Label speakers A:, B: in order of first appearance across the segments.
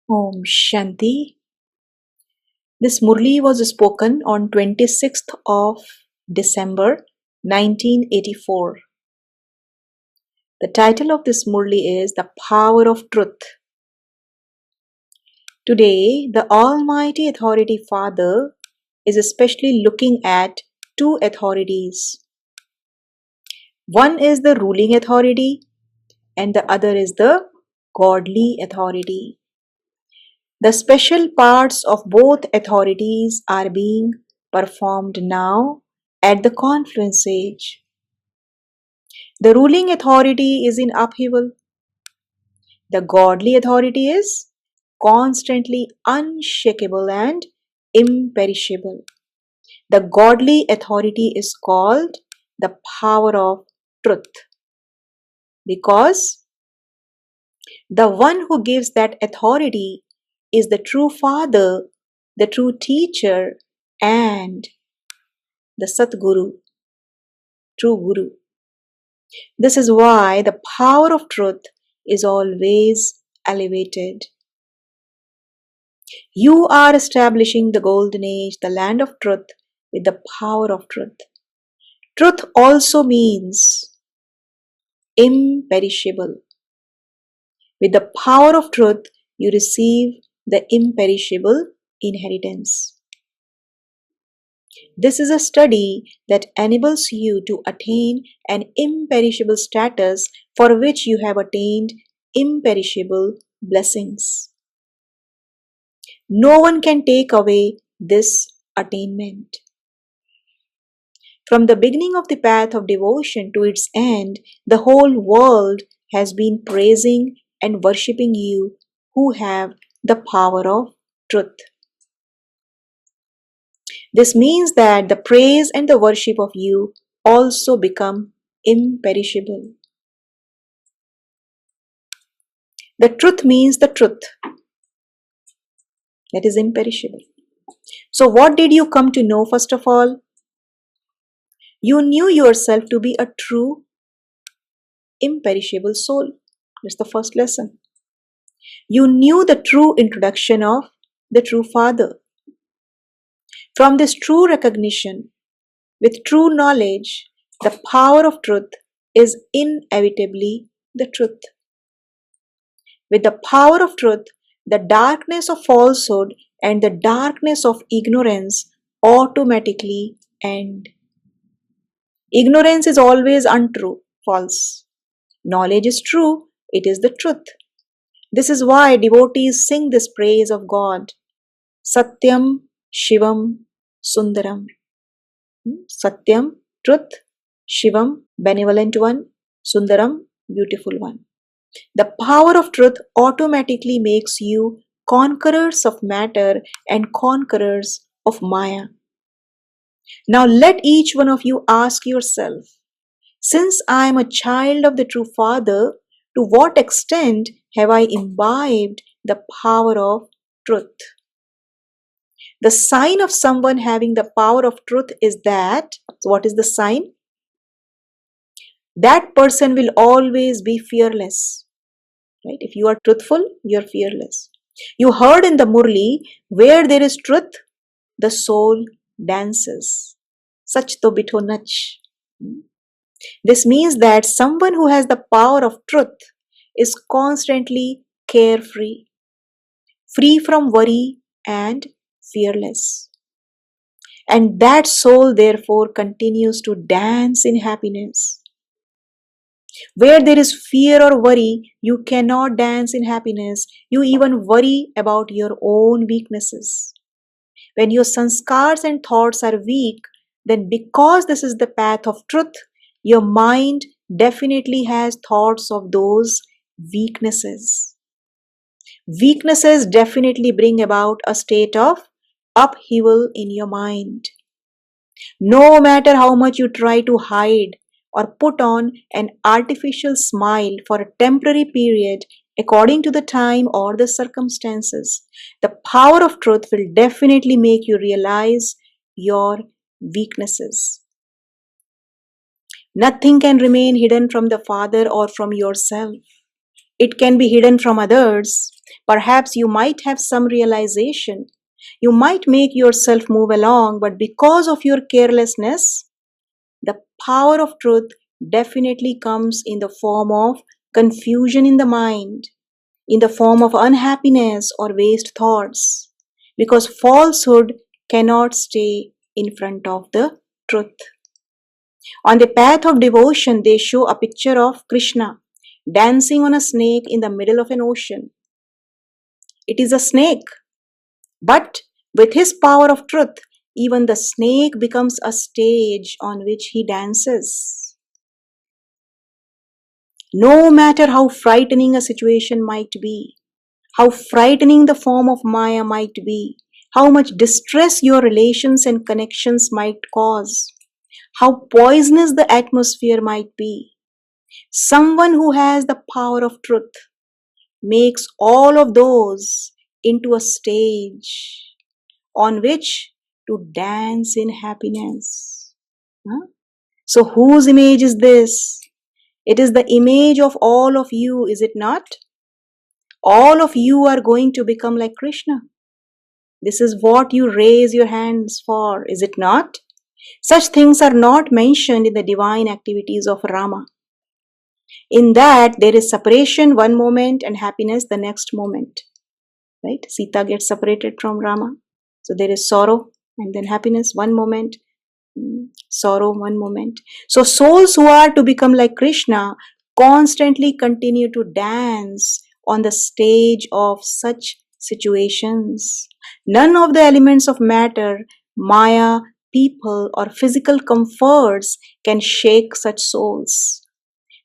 A: Om Shanti. This Murli was spoken on 26th of December 1984. The title of this Murli is The Power of Truth. Today, the Almighty Authority Father is especially looking at two authorities. One is the ruling authority and the other is the godly authority. The special parts of both authorities are being performed now at the confluence age. The ruling authority is in upheaval. The godly authority is constantly unshakable and imperishable. The godly authority is called the power of truth because the one who gives that authority is the true Father, the true teacher, and the Satguru, true Guru. This is why the power of truth is always elevated. You are establishing the golden age, the land of truth, with the power of truth. Truth also means imperishable. With the power of truth, you receive the imperishable inheritance. This is a study that enables you to attain an imperishable status for which you have attained imperishable blessings. No one can take away this attainment. From the beginning of the path of devotion to its end, the whole world has been praising and worshipping you who have the power of truth. This means that the praise and the worship of you also become imperishable. The truth means the truth that is imperishable. So what did you come to know first of all? You knew yourself to be a true imperishable soul. That's the first lesson. You knew the true introduction of the true Father. From this true recognition, with true knowledge, the power of truth is inevitably the truth. With the power of truth, the darkness of falsehood and the darkness of ignorance automatically end. Ignorance is always untrue, false. Knowledge is true, it is the truth. This is why devotees sing this praise of God. Satyam, Shivam, Sundaram. Satyam, truth. Shivam, benevolent one. Sundaram, beautiful one. The power of truth automatically makes you conquerors of matter and conquerors of Maya. Now let each one of you ask yourself, since I am a child of the true Father, to what extent have I imbibed the power of truth? The sign of someone having the power of truth is that, so what is the sign? That person will always be fearless. Right? If you are truthful, you are fearless. You heard in the Murli, where there is truth, the soul dances. Sach to bitho nach. This means that someone who has the power of truth is constantly carefree, free from worry and fearless. And that soul therefore continues to dance in happiness. Where there is fear or worry, you cannot dance in happiness. You even worry about your own weaknesses. When your sanskars and thoughts are weak, then because this is the path of truth, your mind definitely has thoughts of those weaknesses. Weaknesses definitely bring about a state of upheaval in your mind. No matter how much you try to hide or put on an artificial smile for a temporary period according to the time or the circumstances, the power of truth will definitely make you realize your weaknesses. Nothing can remain hidden from the Father or from yourself. It can be hidden from others. Perhaps you might have some realization. You might make yourself move along, but because of your carelessness, the power of truth definitely comes in the form of confusion in the mind, in the form of unhappiness or waste thoughts, because falsehood cannot stay in front of the truth. On the path of devotion, they show a picture of Krishna dancing on a snake in the middle of an ocean. It is a snake, but with his power of truth, even the snake becomes a stage on which he dances. No matter how frightening a situation might be, how frightening the form of Maya might be, how much distress your relations and connections might cause, how poisonous the atmosphere might be, someone who has the power of truth makes all of those into a stage on which to dance in happiness. Huh? So, whose image is this? It is the image of all of you, is it not? All of you are going to become like Krishna. This is what you raise your hands for, is it not? Such things are not mentioned in the divine activities of Rama. In that, there is separation one moment and happiness the next moment. Right? Sita gets separated from Rama. So there is sorrow and then happiness one moment, sorrow one moment. So souls who are to become like Krishna constantly continue to dance on the stage of such situations. None of the elements of matter, Maya, people, or physical comforts can shake such souls.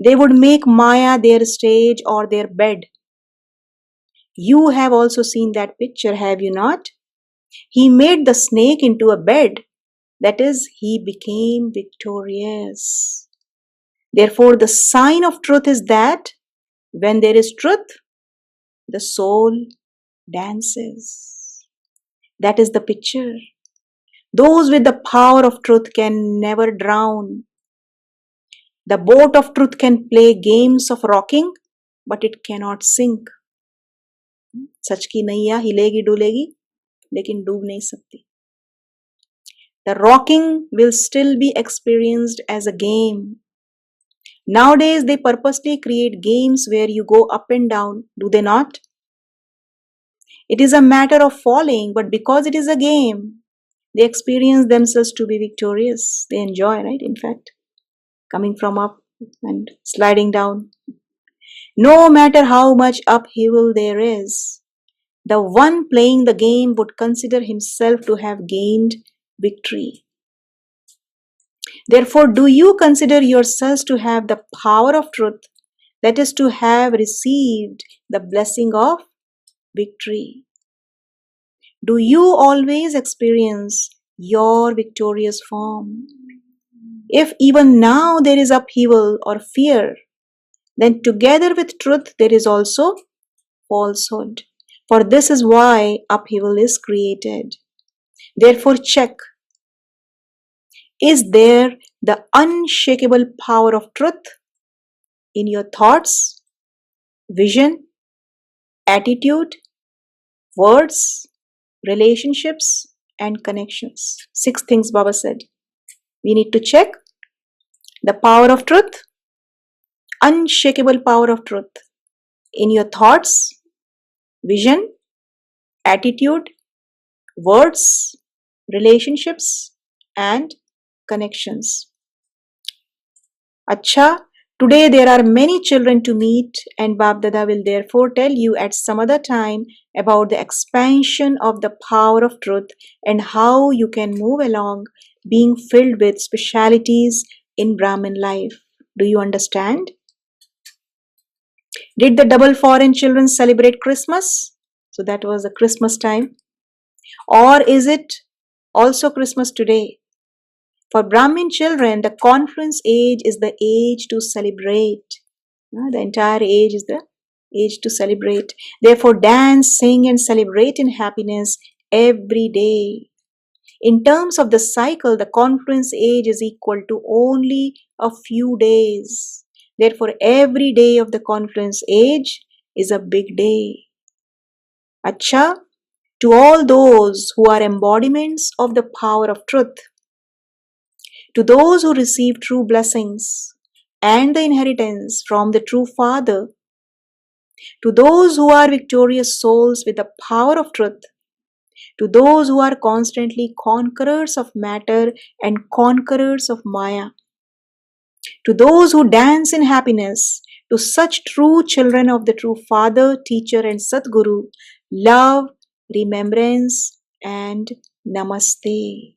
A: They would make Maya their stage or their bed. You have also seen that picture, have you not? He made the snake into a bed. That is, he became victorious. Therefore, the sign of truth is that when there is truth, the soul dances. That is the picture. Those with the power of truth can never drown. The boat of truth can play games of rocking, but it cannot sink. सच की नैया हिलेगी डुलेगी लेकिन डूब नहीं सकती. The rocking will still be experienced as a game. Nowadays, they purposely create games where you go up and down, do they not? It is a matter of falling, but because it is a game, they experience themselves to be victorious. They enjoy, right? In fact, coming from up and sliding down. No matter how much upheaval there is, the one playing the game would consider himself to have gained victory. Therefore, do you consider yourselves to have the power of truth, that is, to have received the blessing of victory? Do you always experience your victorious form? If even now there is upheaval or fear, then together with truth there is also falsehood. For this is why upheaval is created. Therefore, check. Is there the unshakable power of truth in your thoughts, vision, attitude, words, relationships, and connections? 6 things Baba said. We need to check the power of truth, unshakable power of truth in your thoughts, vision, attitude, words, relationships, and connections. Acha, today there are many children to meet, and Bab Dada will therefore tell you at some other time about the expansion of the power of truth and how you can move along being filled with specialities in Brahmin life. Do you understand? Did the double foreign children celebrate Christmas? So that was the Christmas time. Or is it also Christmas today? For Brahmin children, the confluence age is the age to celebrate. The entire age is the age to celebrate. Therefore, dance, sing, and celebrate in happiness every day. In terms of the cycle, the confluence age is equal to only a few days. Therefore, every day of the confluence age is a big day. Acha, to all those who are embodiments of the power of truth, to those who receive true blessings and the inheritance from the true Father, to those who are victorious souls with the power of truth, to those who are constantly conquerors of matter and conquerors of Maya, to those who dance in happiness, to such true children of the true Father, Teacher, and Sadguru, love, remembrance, and Namaste.